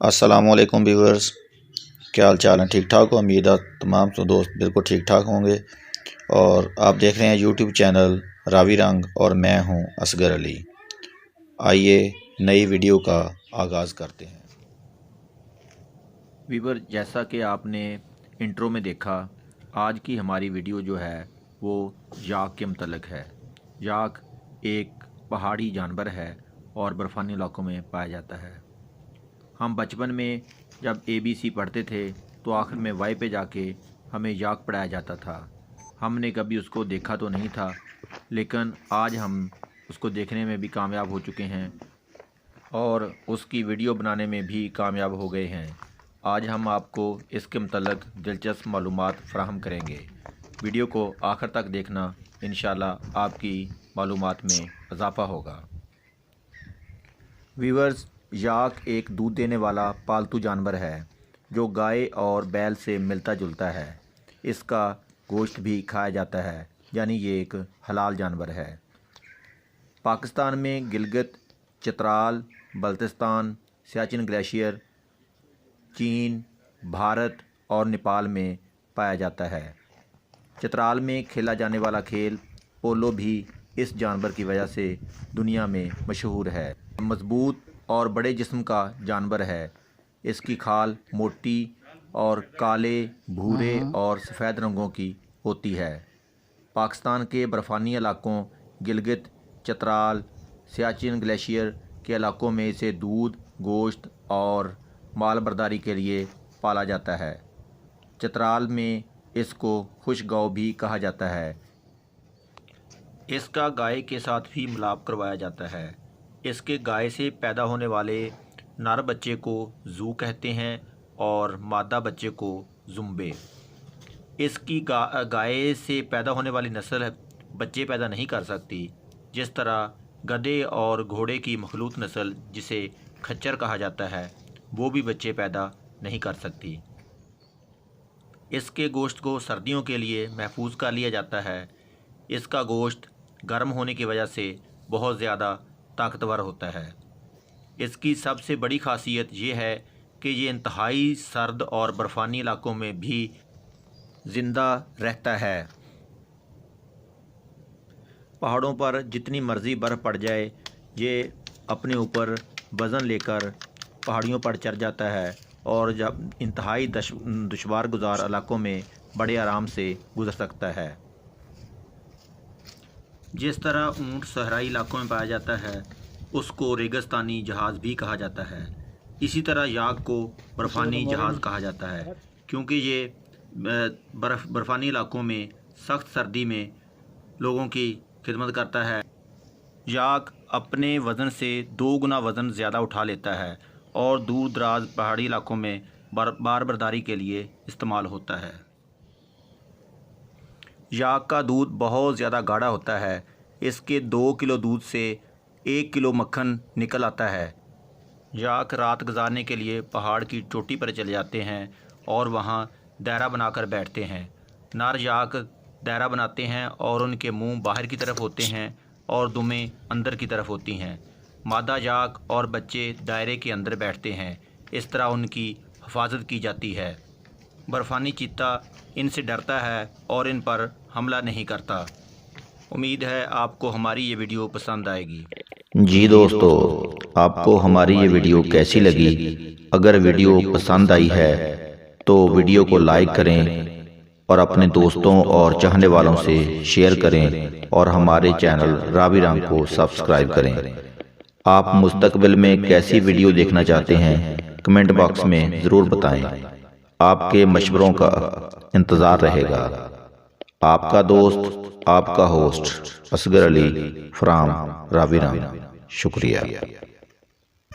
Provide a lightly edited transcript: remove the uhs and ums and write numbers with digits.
السلام علیکم ویورز، کیا حال چال ہیں؟ ٹھیک ٹھاک ہو؟ امید ہے تمام دوست بالکل ٹھیک ٹھاک ہوں گے۔ اور آپ دیکھ رہے ہیں یوٹیوب چینل راوی رنگ اور میں ہوں اصغر علی۔ آئیے نئی ویڈیو کا آغاز کرتے ہیں۔ ویور، جیسا کہ آپ نے انٹرو میں دیکھا، آج کی ہماری ویڈیو جو ہے وہ یاک کے متعلق ہے۔ یاک ایک پہاڑی جانور ہے اور برفانی علاقوں میں پایا جاتا ہے۔ ہم بچپن میں جب ABC پڑھتے تھے تو آخر میں وائی پہ جا کے ہمیں یاک پڑھایا جاتا تھا۔ ہم نے کبھی اس کو دیکھا تو نہیں تھا، لیکن آج ہم اس کو دیکھنے میں بھی کامیاب ہو چکے ہیں اور اس کی ویڈیو بنانے میں بھی کامیاب ہو گئے ہیں۔ آج ہم آپ کو اس کے متعلق دلچسپ معلومات فراہم کریں گے۔ ویڈیو کو آخر تک دیکھنا، انشاءاللہ آپ کی معلومات میں اضافہ ہوگا۔ ویورز، یاک ایک دودھ دینے والا پالتو جانور ہے جو گائے اور بیل سے ملتا جلتا ہے۔ اس کا گوشت بھی کھایا جاتا ہے، یعنی یہ ایک حلال جانور ہے۔ پاکستان میں گلگت، چترال، بلتستان، سیاچن گلیشیئر، چین، بھارت اور نیپال میں پایا جاتا ہے۔ چترال میں کھیلا جانے والا کھیل پولو بھی اس جانور کی وجہ سے دنیا میں مشہور ہے۔ مضبوط اور بڑے جسم کا جانور ہے۔ اس کی کھال موٹی اور کالے، بھورے اور سفید رنگوں کی ہوتی ہے۔ پاکستان کے برفانی علاقوں گلگت، چترال، سیاچن گلیشیئر کے علاقوں میں اسے دودھ، گوشت اور مال برداری کے لیے پالا جاتا ہے۔ چترال میں اس کو خشک گاؤ بھی کہا جاتا ہے۔ اس کا گائے کے ساتھ بھی ملاپ کروایا جاتا ہے۔ اس کے گائے سے پیدا ہونے والے نر بچے کو زو کہتے ہیں اور مادہ بچے کو زمبے۔ اس کی گائے سے پیدا ہونے والی نسل بچے پیدا نہیں کر سکتی، جس طرح گدھے اور گھوڑے کی مخلوط نسل جسے کھچر کہا جاتا ہے وہ بھی بچے پیدا نہیں کر سکتی۔ اس کے گوشت کو سردیوں کے لیے محفوظ کر لیا جاتا ہے۔ اس کا گوشت گرم ہونے کی وجہ سے بہت زیادہ طاقتور ہوتا ہے۔ اس کی سب سے بڑی خاصیت یہ ہے کہ یہ انتہائی سرد اور برفانی علاقوں میں بھی زندہ رہتا ہے۔ پہاڑوں پر جتنی مرضی برف پڑ جائے، یہ اپنے اوپر وزن لے کر پہاڑیوں پر چڑھ جاتا ہے اور جب انتہائی دشوار گزار علاقوں میں بڑے آرام سے گزر سکتا ہے۔ جس طرح اونٹ صحرائی علاقوں میں پایا جاتا ہے، اس کو ریگستانی جہاز بھی کہا جاتا ہے۔ اسی طرح یاک کو برفانی جہاز کہا جاتا ہے، کیونکہ یہ برفانی علاقوں میں سخت سردی میں لوگوں کی خدمت کرتا ہے۔ یاک اپنے وزن سے 2 گنا وزن زیادہ اٹھا لیتا ہے اور دور دراز پہاڑی علاقوں میں بار برداری کے لیے استعمال ہوتا ہے۔ یاک کا دودھ بہت زیادہ گاڑھا ہوتا ہے۔ اس کے 2 کلو دودھ سے 1 کلو مکھن نکل آتا ہے۔ یاک رات گزارنے کے لیے پہاڑ کی چوٹی پر چلے جاتے ہیں اور وہاں دائرہ بنا کر بیٹھتے ہیں۔ نر یاک دائرہ بناتے ہیں اور ان کے منہ باہر کی طرف ہوتے ہیں اور دمیں اندر کی طرف ہوتی ہیں۔ مادہ یاک اور بچے دائرے کے اندر بیٹھتے ہیں۔ اس طرح ان کی حفاظت کی جاتی ہے۔ برفانی چیتا ان سے ڈرتا ہے اور ان پر حملہ نہیں کرتا۔ امید ہے آپ کو ہماری یہ ویڈیو پسند آئے گی۔ جی دوستو، آپ کو ہماری یہ ویڈیو کیسی لگی؟ اگر ویڈیو پسند آئی ہے تو ویڈیو کو لائک کریں اور اپنے دوستوں اور چاہنے والوں سے شیئر کریں اور ہمارے چینل راوی رنگ کو سبسکرائب کریں۔ آپ مستقبل میں کیسی ویڈیو دیکھنا چاہتے ہیں کمنٹ باکس میں ضرور بتائیں۔ آپ کے مشوروں کا انتظار رہے گا۔ آپ کا دوست، آپ کا ہوسٹ اصغر علی فرام راوی رنگ۔ شکریہ۔